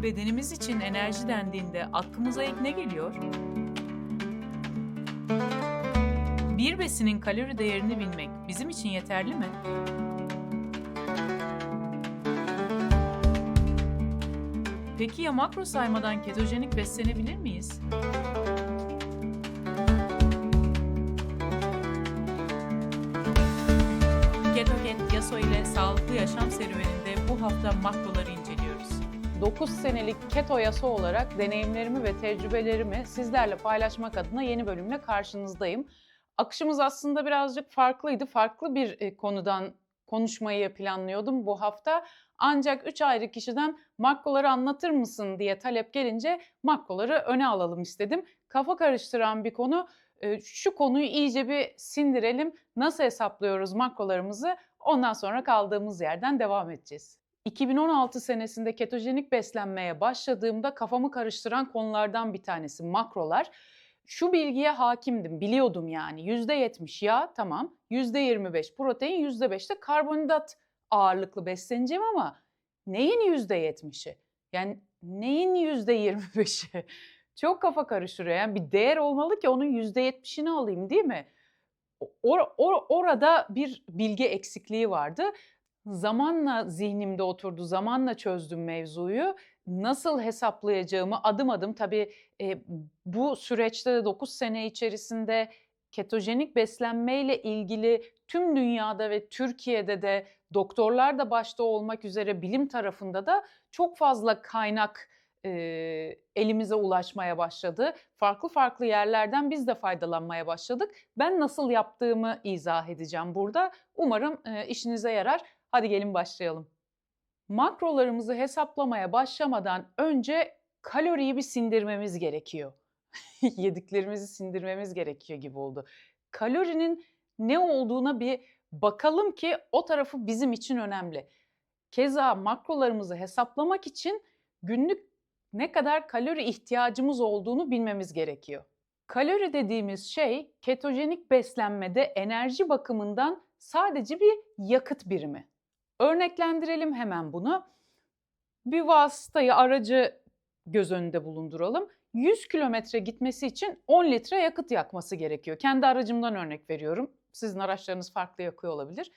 Bedenimiz için enerji dendiğinde aklımıza ilk ne geliyor? Bir besinin kalori değerini bilmek bizim için yeterli mi? Peki ya makro saymadan ketojenik beslenebilir miyiz? Ketogen Yaso ile sağlıklı yaşam serüveninde bu hafta makroları inceliyoruz. 9 senelik keto yasa olarak deneyimlerimi ve tecrübelerimi sizlerle paylaşmak adına yeni bölümle karşınızdayım. Akışımız aslında birazcık farklıydı. Farklı bir konudan konuşmayı planlıyordum bu hafta. Ancak 3 ayrı kişiden makroları anlatır mısın diye talep gelince makroları öne alalım istedim. Kafa karıştıran bir konu. Şu konuyu iyice bir sindirelim. Nasıl hesaplıyoruz makrolarımızı? Ondan sonra kaldığımız yerden devam edeceğiz. 2016 senesinde ketojenik beslenmeye başladığımda kafamı karıştıran konulardan bir tanesi makrolar. Şu bilgiye hakimdim, biliyordum yani. %70 yağ tamam, %25 protein, %5 de karbonhidrat ağırlıklı besleneceğim ama neyin %70'i? Yani neyin %25'i? Çok kafa karıştırıyor. Yani bir değer olmalı ki onun %70'ini alayım değil mi? Orada bir bilgi eksikliği vardı. Zamanla zihnimde oturdu, zamanla çözdüm mevzuyu. Nasıl hesaplayacağımı adım adım tabii bu süreçte de 9 sene içerisinde ketojenik beslenmeyle ilgili tüm dünyada ve Türkiye'de de doktorlar da başta olmak üzere bilim tarafında da çok fazla kaynak elimize ulaşmaya başladı. Farklı farklı yerlerden biz de faydalanmaya başladık. Ben nasıl yaptığımı izah edeceğim burada. Umarım işinize yarar. Hadi gelin başlayalım. Makrolarımızı hesaplamaya başlamadan önce kaloriyi bir sindirmemiz gerekiyor. Yediklerimizi sindirmemiz gerekiyor gibi oldu. Kalorinin ne olduğuna bir bakalım ki o tarafı bizim için önemli. Keza makrolarımızı hesaplamak için günlük ne kadar kalori ihtiyacımız olduğunu bilmemiz gerekiyor. Kalori dediğimiz şey ketojenik beslenmede enerji bakımından sadece bir yakıt birimi. Örneklendirelim hemen bunu. Bir vasıtayı, aracı göz önünde bulunduralım. 100 kilometre gitmesi için 10 litre yakıt yakması gerekiyor. Kendi aracımdan örnek veriyorum. Sizin araçlarınız farklı yakıyor olabilir.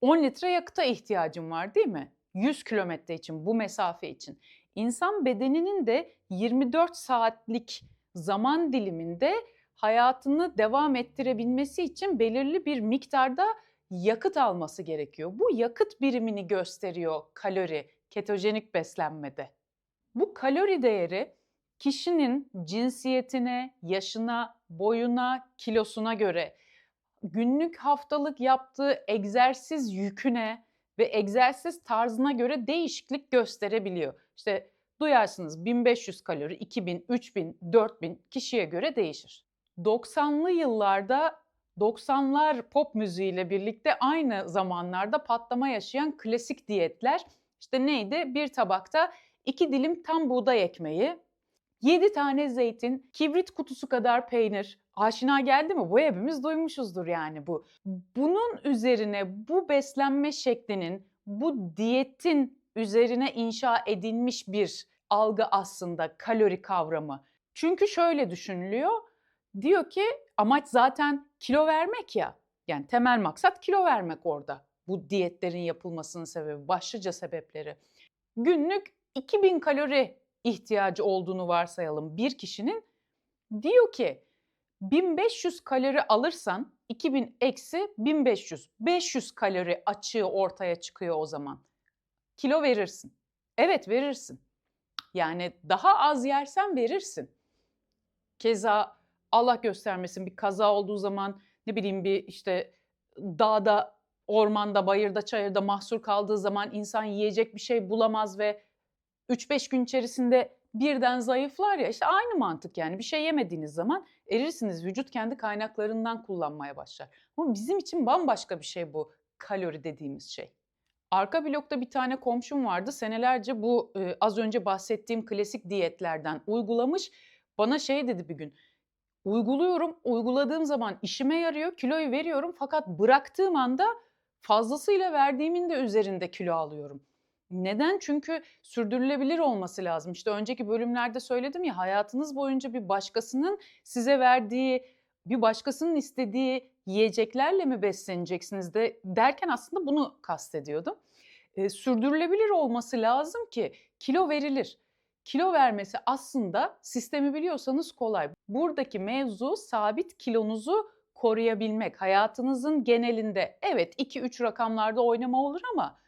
10 litre yakıta ihtiyacım var değil mi? 100 kilometre için, bu mesafe için. İnsan bedeninin de 24 saatlik zaman diliminde hayatını devam ettirebilmesi için belirli bir miktarda yakıt alması gerekiyor. Bu yakıt birimini gösteriyor kalori, ketojenik beslenmede. Bu kalori değeri kişinin cinsiyetine, yaşına, boyuna, kilosuna göre, günlük haftalık yaptığı egzersiz yüküne ve egzersiz tarzına göre değişiklik gösterebiliyor. İşte duyarsınız 1500 kalori, 2000, 3000, 4000 kişiye göre değişir. 90'lı yıllarda 90'lar pop müziğiyle birlikte aynı zamanlarda patlama yaşayan klasik diyetler işte neydi? Bir tabakta 2 dilim tam buğday ekmeği, 7 tane zeytin, kibrit kutusu kadar peynir. Aşina geldi mi? Bu hepimiz duymuşuzdur yani bu. Bunun üzerine bu beslenme şeklinin, bu diyetin üzerine inşa edilmiş bir algı aslında kalori kavramı. Çünkü şöyle düşünülüyor. Diyor ki amaç zaten kilo vermek ya. Yani temel maksat kilo vermek orada. Bu diyetlerin yapılmasının sebebi, başlıca sebepleri. Günlük 2000 kalori ihtiyacı olduğunu varsayalım bir kişinin. Diyor ki 1500 kalori alırsan 2000 eksi 1500. 500 kalori açığı ortaya çıkıyor o zaman. Kilo verirsin. Evet verirsin. Yani daha az yersen verirsin. Keza Allah göstermesin bir kaza olduğu zaman ne bileyim bir işte dağda, ormanda, bayırda, çayırda mahsur kaldığı zaman insan yiyecek bir şey bulamaz ve 3-5 gün içerisinde birden zayıflar ya, işte aynı mantık yani bir şey yemediğiniz zaman erirsiniz. Vücut kendi kaynaklarından kullanmaya başlar. Ama bizim için bambaşka bir şey bu kalori dediğimiz şey. Arka blokta bir tane komşum vardı. Senelerce bu az önce bahsettiğim klasik diyetlerden uygulamış. Bana şey dedi bir gün. Uyguluyorum, uyguladığım zaman işime yarıyor, kiloyu veriyorum fakat bıraktığım anda fazlasıyla verdiğimin de üzerinde kilo alıyorum. Neden? Çünkü sürdürülebilir olması lazım. İşte önceki bölümlerde söyledim ya, hayatınız boyunca bir başkasının size verdiği, bir başkasının istediği yiyeceklerle mi besleneceksiniz derken aslında bunu kastediyordum. Sürdürülebilir olması lazım ki kilo verilir. Kilo vermesi aslında sistemi biliyorsanız kolay. Buradaki mevzu sabit kilonuzu koruyabilmek. Hayatınızın genelinde evet 2-3 rakamlarda oynama olur ama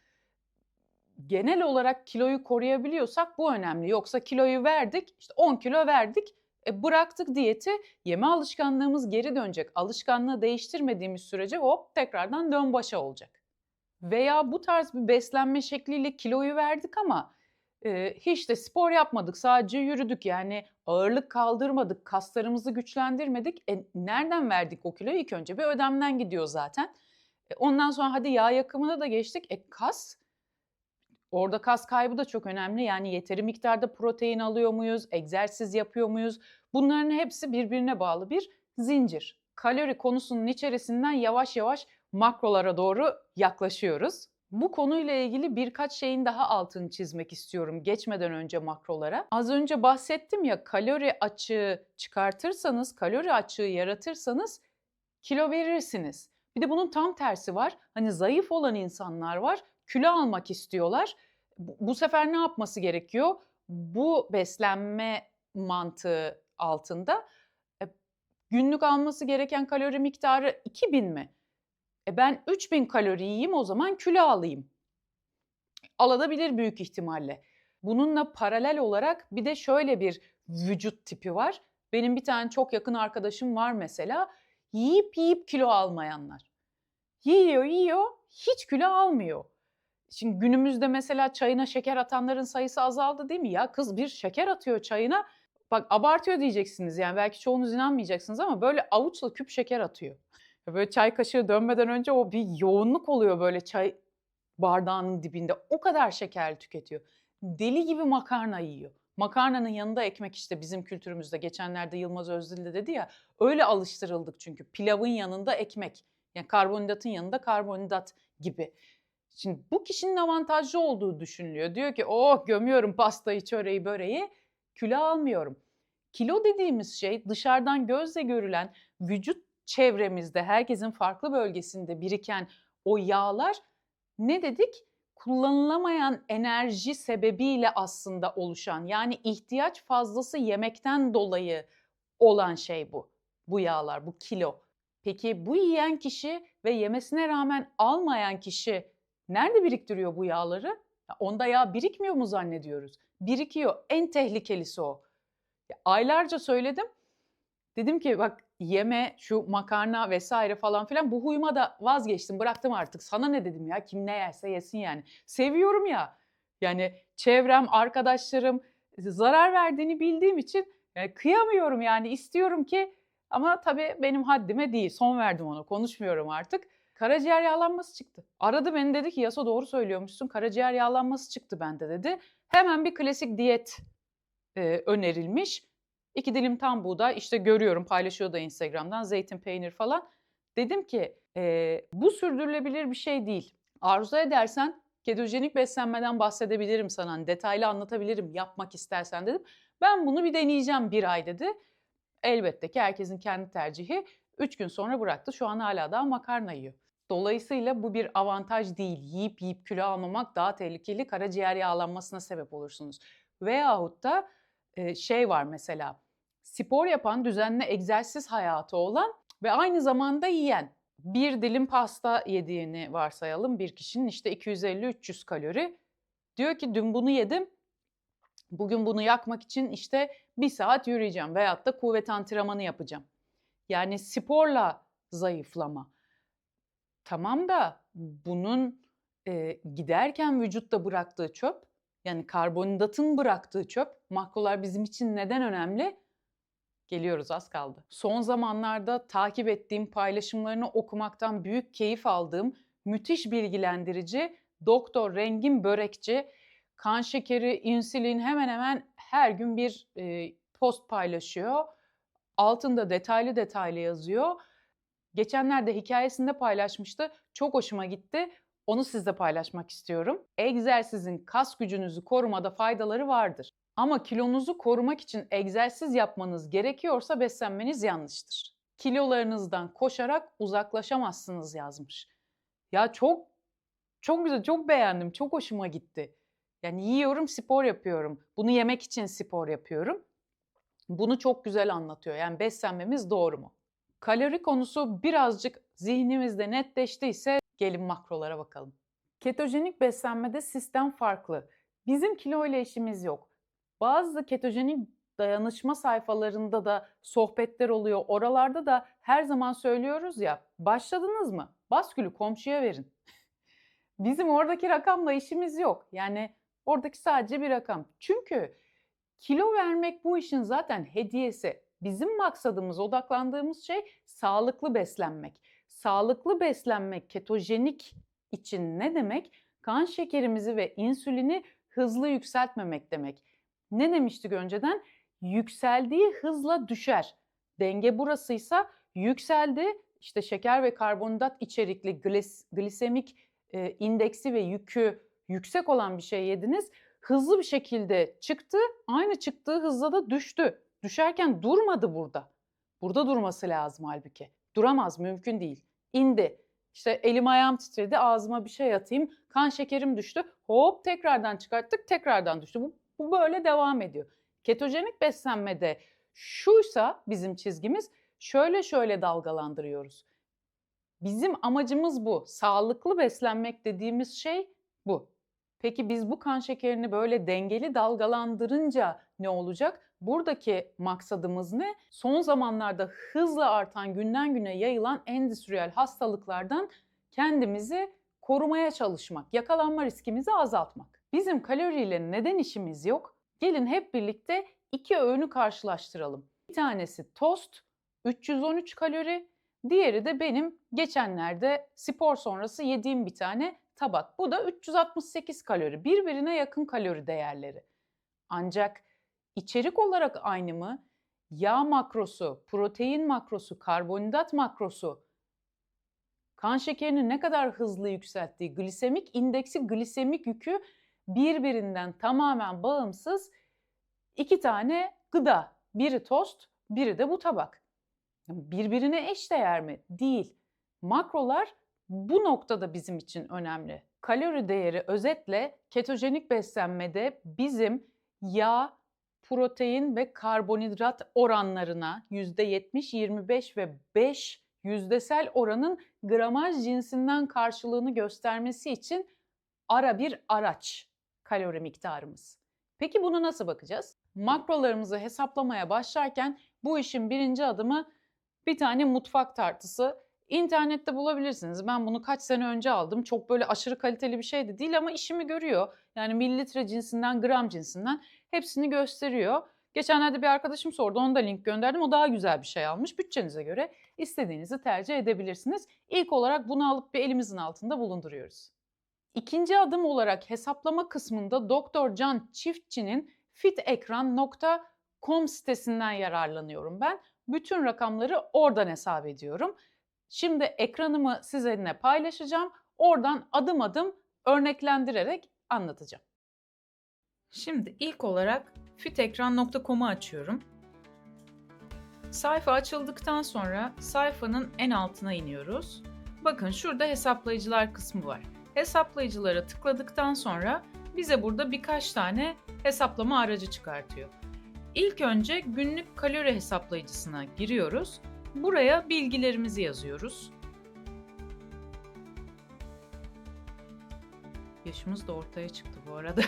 genel olarak kiloyu koruyabiliyorsak bu önemli. Yoksa kiloyu verdik, işte 10 kilo verdik, bıraktık diyeti, yeme alışkanlığımız geri dönecek. Alışkanlığı değiştirmediğimiz sürece hop tekrardan dön başa olacak. Veya bu tarz bir beslenme şekliyle kiloyu verdik ama hiç de spor yapmadık, sadece yürüdük. Yani ağırlık kaldırmadık, kaslarımızı güçlendirmedik. Nereden verdik o kiloyu? İlk önce bir ödemden gidiyor zaten. Ondan sonra hadi yağ yakımına da geçtik. Kas, orada kas kaybı da çok önemli. Yani yeteri miktarda protein alıyor muyuz, egzersiz yapıyor muyuz? Bunların hepsi birbirine bağlı bir zincir. Kalori konusunun içerisinden yavaş yavaş makrolara doğru yaklaşıyoruz. Bu konuyla ilgili birkaç şeyin daha altını çizmek istiyorum geçmeden önce makrolara. Az önce bahsettim ya, kalori açığı çıkartırsanız, kalori açığı yaratırsanız kilo verirsiniz. Bir de bunun tam tersi var. Hani zayıf olan insanlar var, kilo almak istiyorlar. Bu sefer ne yapması gerekiyor? Bu beslenme mantığı altında günlük alması gereken kalori miktarı 2000 mi? Ben 3000 kalori yiyeyim, o zaman kilo alayım. Alabilir büyük ihtimalle. Bununla paralel olarak bir de şöyle bir vücut tipi var. Benim bir tane çok yakın arkadaşım var mesela. Yiyip yiyip kilo almayanlar. Yiyor, hiç kilo almıyor. Şimdi günümüzde mesela çayına şeker atanların sayısı azaldı değil mi? Ya kız bir şeker atıyor çayına. Bak abartıyor diyeceksiniz, yani belki çoğunuz inanmayacaksınız ama böyle avuçla küp şeker atıyor. Böyle çay kaşığı dönmeden önce o bir yoğunluk oluyor böyle çay bardağının dibinde. O kadar şeker tüketiyor. Deli gibi makarna yiyor. Makarnanın yanında ekmek, işte bizim kültürümüzde geçenlerde Yılmaz Özdil de dedi ya, öyle alıştırıldık çünkü pilavın yanında ekmek. Yani karbonhidratın yanında karbonhidrat gibi. Şimdi bu kişinin avantajlı olduğu düşünülüyor. Diyor ki oh gömüyorum pastayı, çöreği, böreği, kilo almıyorum. Kilo dediğimiz şey dışarıdan gözle görülen, vücut çevremizde herkesin farklı bölgesinde biriken o yağlar, ne dedik? Kullanılamayan enerji sebebiyle aslında oluşan, yani ihtiyaç fazlası yemekten dolayı olan şey bu. Bu yağlar, bu kilo. Peki bu yiyen kişi ve yemesine rağmen almayan kişi nerede biriktiriyor bu yağları? Ya onda yağ birikmiyor mu zannediyoruz? Birikiyor. En tehlikelisi o. Ya aylarca söyledim. Dedim ki bak yeme, şu makarna vesaire falan filan, bu huyuma da vazgeçtim, bıraktım artık. Sana ne dedim ya, kim ne yerse yesin yani. Seviyorum ya. Yani çevrem, arkadaşlarım zarar verdiğini bildiğim için kıyamıyorum, yani istiyorum ki, ama tabii benim haddime değil. Son verdim ona, konuşmuyorum artık. Karaciğer yağlanması çıktı. Aradı beni, dedi ki Yaso doğru söylüyormuşsun, karaciğer yağlanması çıktı bende dedi. Hemen bir klasik diyet önerilmiş. 2 dilim tam buğday, işte görüyorum paylaşıyor da Instagram'dan, zeytin, peynir falan. Dedim ki bu sürdürülebilir bir şey değil. Arzu edersen ketojenik beslenmeden bahsedebilirim sana, hani detaylı anlatabilirim yapmak istersen dedim. Ben bunu bir deneyeceğim 1 ay dedi. Elbette ki herkesin kendi tercihi. 3 gün sonra bıraktı. Şu an hala daha makarna yiyor. Dolayısıyla bu bir avantaj değil. Yiyip yiyip kilo almamak daha tehlikeli. Karaciğer yağlanmasına sebep olursunuz. Veyahut da şey var mesela, spor yapan, düzenli egzersiz hayatı olan ve aynı zamanda yiyen. Bir dilim pasta yediğini varsayalım bir kişinin, işte 250-300 kalori. Diyor ki dün bunu yedim, bugün bunu yakmak için işte 1 saat yürüyeceğim veyahut da kuvvet antrenmanı yapacağım. Yani sporla zayıflama. Tamam da bunun giderken vücutta bıraktığı çöp, yani karbonhidratın bıraktığı çöp, makrolar bizim için neden önemli? Geliyoruz, az kaldı. Son zamanlarda takip ettiğim, paylaşımlarını okumaktan büyük keyif aldığım müthiş bilgilendirici Doktor Rengin Börekçi, kan şekeri, insülin, hemen hemen her gün bir post paylaşıyor. Altında detaylı detaylı yazıyor. Geçenlerde hikayesinde paylaşmıştı. Çok hoşuma gitti. Onu sizle paylaşmak istiyorum. Egzersizin kas gücünüzü korumada faydaları vardır. Ama kilonuzu korumak için egzersiz yapmanız gerekiyorsa beslenmeniz yanlıştır. Kilolarınızdan koşarak uzaklaşamazsınız yazmış. Ya çok güzel, çok beğendim, çok hoşuma gitti. Yani yiyorum, spor yapıyorum. Bunu yemek için spor yapıyorum. Bunu çok güzel anlatıyor. Yani beslenmemiz doğru mu? Kalori konusu birazcık zihnimizde netleştiyse gelin makrolara bakalım. Ketojenik beslenmede sistem farklı. Bizim kilo ile işimiz yok. Bazı ketojenik dayanışma sayfalarında da sohbetler oluyor. Oralarda da her zaman söylüyoruz ya, başladınız mı? Baskülü komşuya verin. Bizim oradaki rakamla işimiz yok. Yani oradaki sadece bir rakam. Çünkü kilo vermek bu işin zaten hediyesi. Bizim maksadımız, odaklandığımız şey sağlıklı beslenmek. Sağlıklı beslenmek ketojenik için ne demek? Kan şekerimizi ve insülini hızlı yükseltmemek demek. Ne demiştik önceden? Yükseldiği hızla düşer. Denge burasıysa yükseldi. İşte şeker ve karbonhidrat içerikli glisemik indeksi ve yükü yüksek olan bir şey yediniz. Hızlı bir şekilde çıktı, aynı çıktığı hızla da düştü. Düşerken durmadı burada. Burada durması lazım halbuki. Duramaz, mümkün değil. İndi. İşte elim ayağım titredi, ağzıma bir şey atayım, kan şekerim düştü. Hop tekrardan çıkarttık, tekrardan düştü. Bu böyle devam ediyor. Ketojenik beslenmede şuysa bizim çizgimiz, şöyle dalgalandırıyoruz. Bizim amacımız bu. Sağlıklı beslenmek dediğimiz şey bu. Peki biz bu kan şekerini böyle dengeli dalgalandırınca ne olacak? Buradaki maksadımız ne? Son zamanlarda hızla artan, günden güne yayılan endüstriyel hastalıklardan kendimizi korumaya çalışmak, yakalanma riskimizi azaltmak. Bizim kaloriyle neden işimiz yok? Gelin hep birlikte iki öğünü karşılaştıralım. Bir tanesi tost, 313 kalori, diğeri de benim geçenlerde spor sonrası yediğim bir tane tabak. Bu da 368 kalori. Birbirine yakın kalori değerleri. Ancak içerik olarak aynı mı? Yağ makrosu, protein makrosu, karbonhidrat makrosu, kan şekerini ne kadar hızlı yükselttiği, glisemik indeksi, glisemik yükü birbirinden tamamen bağımsız iki tane gıda. Biri tost, biri de bu tabak. Birbirine eşdeğer mi? Değil. Makrolar bu noktada bizim için önemli. Kalori değeri özetle ketojenik beslenmede bizim yağ, protein ve karbonhidrat oranlarına %70, 25 ve 5 yüzdesel oranın gramaj cinsinden karşılığını göstermesi için ara bir araç kalori miktarımız. Peki bunu nasıl bakacağız? Makrolarımızı hesaplamaya başlarken bu işin birinci adımı bir tane mutfak tartısı. İnternette bulabilirsiniz. Ben bunu kaç sene önce aldım. Çok böyle aşırı kaliteli bir şey de değil ama işimi görüyor. Yani mililitre cinsinden, gram cinsinden hepsini gösteriyor. Geçenlerde bir arkadaşım sordu. Ona da link gönderdim. O daha güzel bir şey almış. Bütçenize göre istediğinizi tercih edebilirsiniz. İlk olarak bunu alıp bir elimizin altında bulunduruyoruz. İkinci adım olarak hesaplama kısmında Doktor Can Çiftçi'nin fitekran.com sitesinden yararlanıyorum ben. Bütün rakamları oradan hesap ediyorum. Şimdi ekranımı sizinle paylaşacağım. Oradan adım adım örneklendirerek anlatacağım. Şimdi ilk olarak fitekran.com'u açıyorum. Sayfa açıldıktan sonra sayfanın en altına iniyoruz. Bakın şurada hesaplayıcılar kısmı var. Hesaplayıcılara tıkladıktan sonra bize burada birkaç tane hesaplama aracı çıkartıyor. İlk önce günlük kalori hesaplayıcısına giriyoruz. Buraya bilgilerimizi yazıyoruz. Yaşımız da ortaya çıktı bu arada.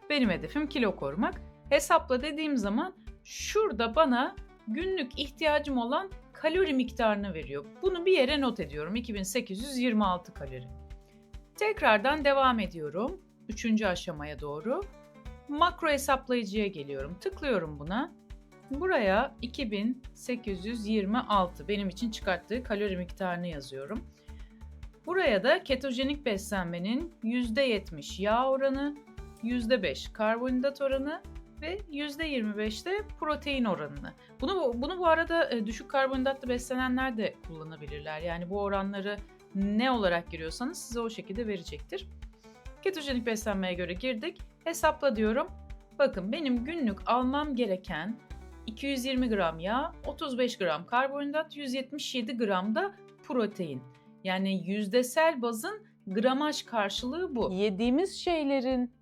Benim hedefim kilo korumak. Hesapla dediğim zaman şurada bana günlük ihtiyacım olan kalori miktarını veriyor. Bunu bir yere not ediyorum. 2826 kalori. Tekrardan devam ediyorum. 3. aşamaya doğru. Makro hesaplayıcıya geliyorum. Tıklıyorum buna. Buraya 2826 benim için çıkarttığı kalori miktarını yazıyorum. Buraya da ketojenik beslenmenin %70 yağ oranı, %5 karbonhidrat oranı ve %25'te protein oranını. Bunu bu arada düşük karbonhidratlı beslenenler de kullanabilirler. Yani bu oranları ne olarak giriyorsanız size o şekilde verecektir. Ketojenik beslenmeye göre girdik. Hesapla diyorum. Bakın benim günlük almam gereken 220 gram yağ, 35 gram karbonhidrat, 177 gram da protein. Yani yüzdesel bazın gramaj karşılığı bu. Yediğimiz şeylerin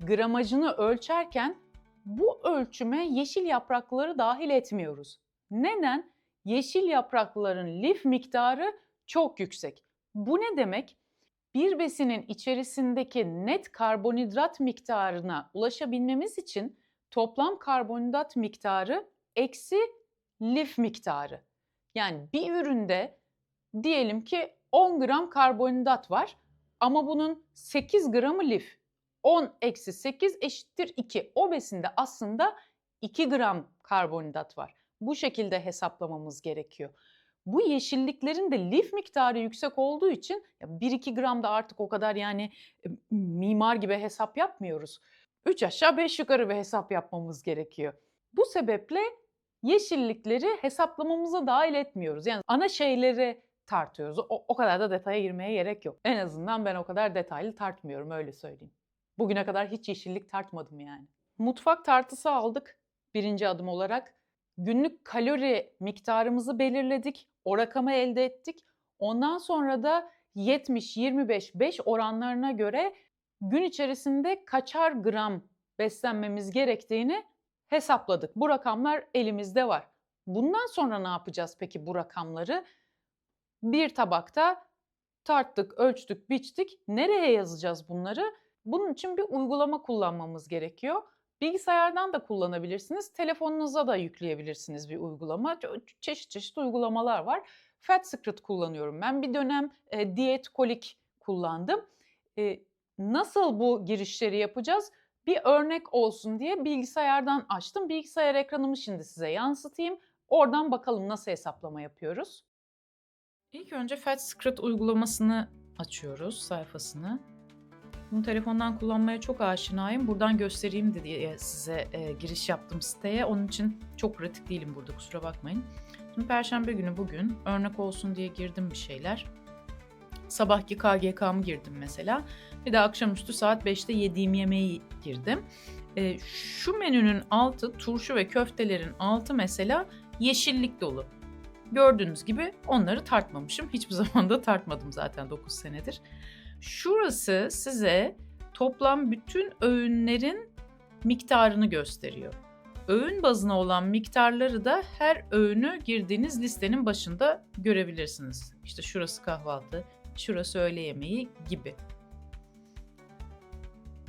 gramajını ölçerken bu ölçüme yeşil yaprakları dahil etmiyoruz. Neden? Yeşil yaprakların lif miktarı çok yüksek. Bu ne demek? Bir besinin içerisindeki net karbonhidrat miktarına ulaşabilmemiz için toplam karbonhidrat miktarı eksi lif miktarı. Yani bir üründe diyelim ki 10 gram karbonhidrat var ama bunun 8 gramı lif. 10 eksi 8 eşittir 2. O besinde aslında 2 gram karbonhidrat var. Bu şekilde hesaplamamız gerekiyor. Bu yeşilliklerin de lif miktarı yüksek olduğu için 1-2 gram da artık o kadar yani mimar gibi hesap yapmıyoruz. 3 aşağı 5 yukarı bir hesap yapmamız gerekiyor. Bu sebeple yeşillikleri hesaplamamıza dahil etmiyoruz. Yani ana şeyleri tartıyoruz. O kadar da detaya girmeye gerek yok. En azından ben o kadar detaylı tartmıyorum, öyle söyleyeyim. Bugüne kadar hiç yeşillik tartmadım yani. Mutfak tartısı aldık birinci adım olarak. Günlük kalori miktarımızı belirledik. O rakamı elde ettik. Ondan sonra da 70-25-5 oranlarına göre gün içerisinde kaçar gram beslenmemiz gerektiğini hesapladık. Bu rakamlar elimizde var. Bundan sonra ne yapacağız peki bu rakamları? Bir tabakta tarttık, ölçtük, biçtik. Nereye yazacağız bunları? Bunun için bir uygulama kullanmamız gerekiyor. Bilgisayardan da kullanabilirsiniz, telefonunuza da yükleyebilirsiniz bir uygulama. Çeşit çeşit uygulamalar var. FatSecret kullanıyorum ben. Bir dönem Dietkolik kullandım. Nasıl bu girişleri yapacağız? Bir örnek olsun diye bilgisayardan açtım. Bilgisayar ekranımı şimdi size yansıtayım. Oradan bakalım nasıl hesaplama yapıyoruz. İlk önce FatSecret uygulamasını açıyoruz, sayfasını. Bunu telefondan kullanmaya çok aşinayım. Buradan göstereyim diye size giriş yaptım siteye. Onun için çok pratik değilim burada, kusura bakmayın. Şimdi Perşembe günü bugün örnek olsun diye girdim bir şeyler. Sabahki KGK'mı girdim mesela. Bir de akşamüstü saat 5'te yediğim yemeği girdim. Şu menünün altı, turşu ve köftelerin altı mesela yeşillik dolu. Gördüğünüz gibi onları tartmamışım. Hiçbir zaman da tartmadım zaten 9 senedir. Şurası size toplam bütün öğünlerin miktarını gösteriyor. Öğün bazına olan miktarları da her öğünü girdiğiniz listenin başında görebilirsiniz. İşte şurası kahvaltı, şurası öğle yemeği gibi.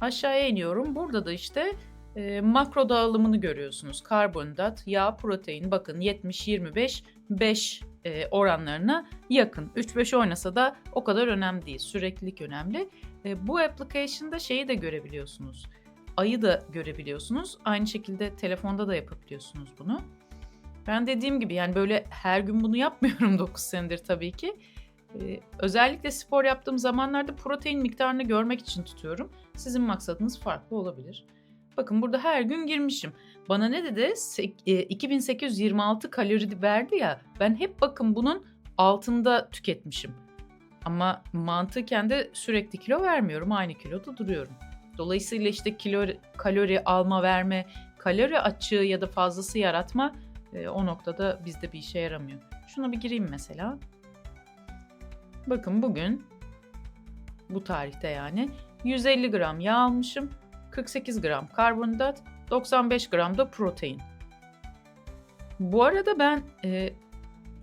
Aşağıya iniyorum. Burada da işte makro dağılımını görüyorsunuz. Karbonhidrat, yağ, protein. Bakın 70-25-5 oranlarına yakın. 3-5 oynasa da o kadar önemli değil. Süreklilik önemli. Bu application'da şeyi de görebiliyorsunuz. Ayı da görebiliyorsunuz. Aynı şekilde telefonda da yapabiliyorsunuz bunu. Ben dediğim gibi yani böyle her gün bunu yapmıyorum 9 senedir tabii ki. Özellikle spor yaptığım zamanlarda protein miktarını görmek için tutuyorum. Sizin maksadınız farklı olabilir. Bakın burada her gün girmişim. Bana ne dedi? 2826 kalori verdi ya. Ben hep bakın bunun altında tüketmişim. Ama mantıken de sürekli kilo vermiyorum. Aynı kiloda duruyorum. Dolayısıyla işte kalori alma verme, kalori açığı ya da fazlası yaratma o noktada bizde bir işe yaramıyor. Şuna bir gireyim mesela. Bakın bugün bu tarihte yani 150 gram yağ almışım. 48 gram karbonhidrat, 95 gram da protein. Bu arada ben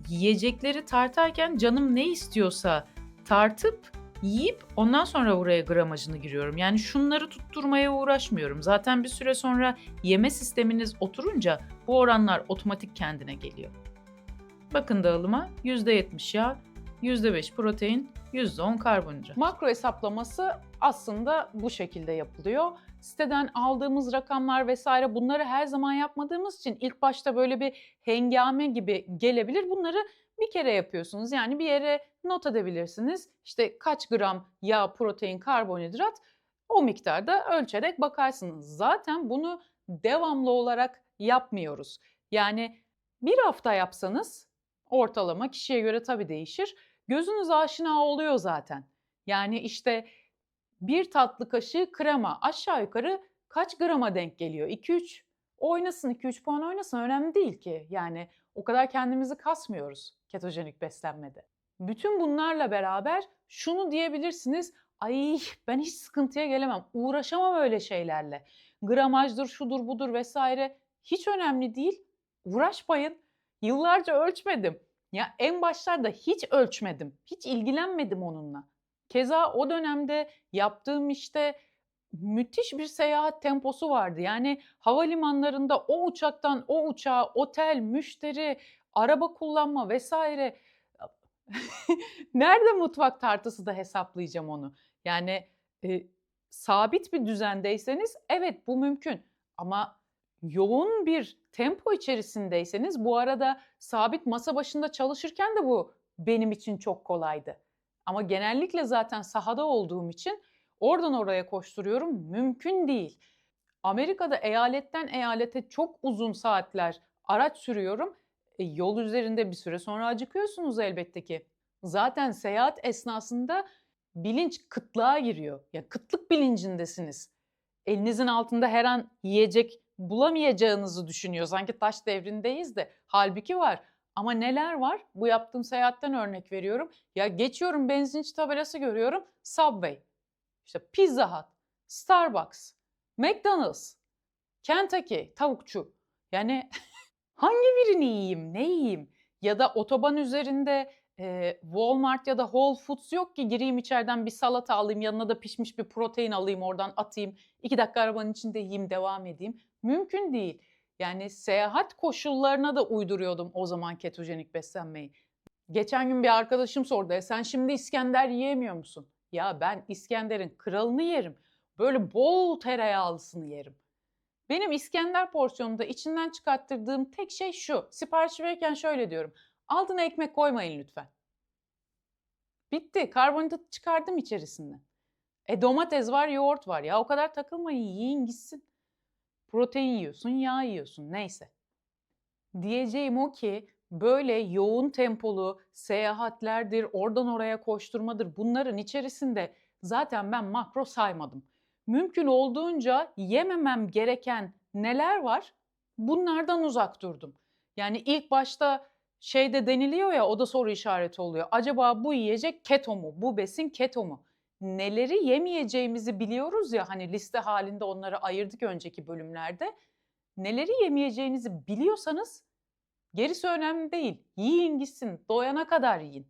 yiyecekleri tartarken canım ne istiyorsa tartıp yiyip ondan sonra buraya gramajını giriyorum. Yani şunları tutturmaya uğraşmıyorum. Zaten bir süre sonra yeme sisteminiz oturunca bu oranlar otomatik kendine geliyor. Bakın dağılıma %70 yağ, %5 protein, %10 karbonhidrat. Makro hesaplaması aslında bu şekilde yapılıyor. Siteden aldığımız rakamlar vesaire bunları her zaman yapmadığımız için ilk başta böyle bir hengame gibi gelebilir. Bunları bir kere yapıyorsunuz. Yani bir yere not edebilirsiniz. İşte kaç gram yağ, protein, karbonhidrat o miktarda ölçerek bakarsınız. Zaten bunu devamlı olarak yapmıyoruz. Yani bir hafta yapsanız ortalama kişiye göre tabii değişir. Gözünüz aşina oluyor zaten. Yani işte bir tatlı kaşığı krema aşağı yukarı kaç grama denk geliyor? 2-3 oynasın, 2-3 puan oynasın önemli değil ki. Yani o kadar kendimizi kasmıyoruz ketojenik beslenmede. Bütün bunlarla beraber şunu diyebilirsiniz. Ay ben hiç sıkıntıya gelemem. Uğraşamam öyle şeylerle. Gramajdır, şudur, budur vesaire. Hiç önemli değil. Uğraşmayın. Yıllarca ölçmedim. Ya en başlarda hiç ölçmedim. Hiç ilgilenmedim onunla. Keza o dönemde yaptığım işte müthiş bir seyahat temposu vardı. Yani havalimanlarında o uçaktan o uçağa, otel, müşteri, araba kullanma vesaire. Nerede mutfak tartısı da hesaplayacağım onu? Yani, sabit bir düzendeyseniz evet, bu mümkün ama yoğun bir tempo içerisindeyseniz bu arada sabit masa başında çalışırken de bu benim için çok kolaydı. Ama genellikle zaten sahada olduğum için oradan oraya koşturuyorum, mümkün değil. Amerika'da eyaletten eyalete çok uzun saatler araç sürüyorum. Yol üzerinde bir süre sonra acıkıyorsunuz elbette ki. Zaten seyahat esnasında bilinç kıtlığa giriyor. Ya kıtlık bilincindesiniz. Elinizin altında her an yiyecek bulamayacağınızı düşünüyor. Sanki taş devrindeyiz de. Halbuki var. Ama neler var? Bu yaptığım seyahatten örnek veriyorum. Ya geçiyorum benzinci tabelası görüyorum. Subway, işte Pizza Hut, Starbucks, McDonald's, Kentucky, tavukçu. Yani hangi birini yiyeyim, ne yiyeyim? Ya da otoban üzerinde, Walmart ya da Whole Foods yok ki gireyim içeriden bir salata alayım, yanına da pişmiş bir protein alayım, oradan atayım, 2 dakika arabanın içinde yiyeyim, devam edeyim. Mümkün değil. Yani seyahat koşullarına da uyduruyordum o zaman ketojenik beslenmeyi. Geçen gün bir arkadaşım sordu, sen şimdi İskender yiyemiyor musun? Ya ben İskender'in kralını yerim. Böyle bol tereyağlısını yerim. Benim İskender porsiyonunda içinden çıkarttırdığım tek şey şu. Sipariş verirken şöyle diyorum. Altına ekmek koymayın lütfen. Bitti. Karbonhidratı çıkardım içerisinden. Domates var, yoğurt var. Ya o kadar takılmayın, yiyin gitsin. Protein yiyorsun, yağ yiyorsun, neyse. Diyeceğim o ki böyle yoğun tempolu seyahatlerdir, oradan oraya koşturmadır. Bunların içerisinde zaten ben makro saymadım. Mümkün olduğunca yememem gereken neler var? Bunlardan uzak durdum. Yani ilk başta şeyde deniliyor ya, o da soru işareti oluyor. Acaba bu yiyecek keto mu? Bu besin keto mu? Neleri yemeyeceğimizi biliyoruz ya, hani liste halinde onları ayırdık önceki bölümlerde. Neleri yemeyeceğinizi biliyorsanız gerisi önemli değil. Yiyin gitsin, doyana kadar yiyin.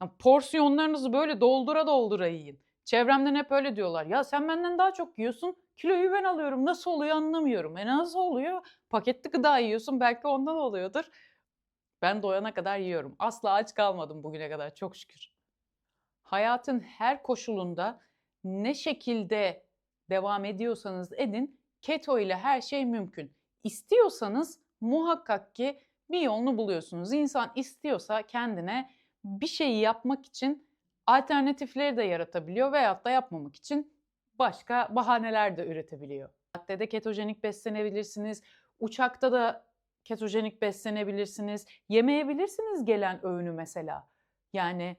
Ya porsiyonlarınızı böyle doldura doldura yiyin. Çevremden hep öyle diyorlar. Ya sen benden daha çok yiyorsun, kiloyu ben alıyorum. Nasıl oluyor anlamıyorum. Nasıl oluyor? Paketli gıda yiyorsun, belki ondan oluyordur. Ben doyana kadar yiyorum. Asla aç kalmadım bugüne kadar çok şükür. Hayatın her koşulunda ne şekilde devam ediyorsanız edin, keto ile her şey mümkün. İstiyorsanız muhakkak ki bir yolunu buluyorsunuz. İnsan istiyorsa kendine bir şeyi yapmak için alternatifleri de yaratabiliyor veyahut da yapmamak için başka bahaneler de üretebiliyor. Caddede ketojenik beslenebilirsiniz, uçakta da ketojenik beslenebilirsiniz, yemeyebilirsiniz gelen öğünü mesela. Yani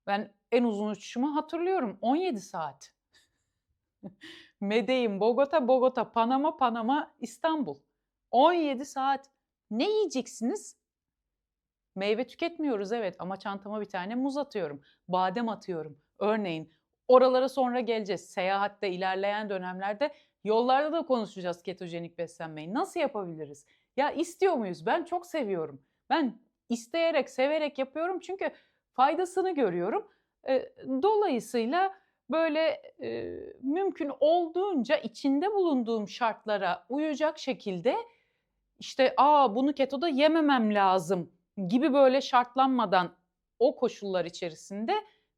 ben en uzun uçuşumu hatırlıyorum. 17 saat. Medellin, Bogota, Bogota, Panama, Panama, İstanbul. 17 saat. Ne yiyeceksiniz? Meyve tüketmiyoruz evet ama çantama bir tane muz atıyorum. Badem atıyorum. Örneğin oralara sonra geleceğiz. Seyahatte ilerleyen dönemlerde yollarda da konuşacağız ketojenik beslenmeyi. Nasıl yapabiliriz? Ya istiyor muyuz? Ben çok seviyorum. Ben isteyerek, severek yapıyorum çünkü faydasını görüyorum. Dolayısıyla böyle mümkün olduğunca içinde bulunduğum şartlara uyacak şekilde işte bunu ketoda yememem lazım gibi böyle şartlanmadan o koşullar içerisinde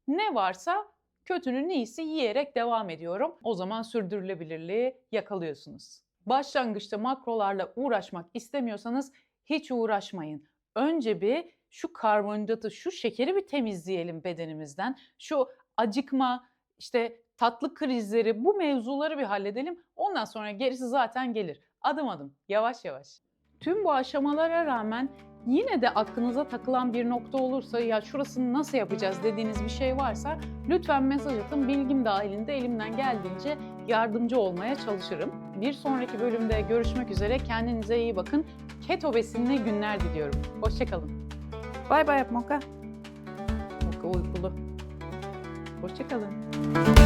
ne varsa kötünün iyisi yiyerek devam ediyorum. O zaman sürdürülebilirliği yakalıyorsunuz. Başlangıçta makrolarla uğraşmak istemiyorsanız hiç uğraşmayın. Önce bir şu karbonhidratı, şu şekeri bir temizleyelim bedenimizden. Şu acıkma, işte tatlı krizleri, bu mevzuları bir halledelim. Ondan sonra gerisi zaten gelir. Adım adım, yavaş yavaş. Tüm bu aşamalara rağmen yine de aklınıza takılan bir nokta olursa, ya şurasını nasıl yapacağız dediğiniz bir şey varsa lütfen mesaj atın. Bilgim dahilinde elimden geldiğince yardımcı olmaya çalışırım. Bir sonraki bölümde görüşmek üzere. Kendinize iyi bakın. Keto besinli günler diliyorum. Hoşça kalın. Bay bay Moka. Moka uykulu. Hoşça kalın.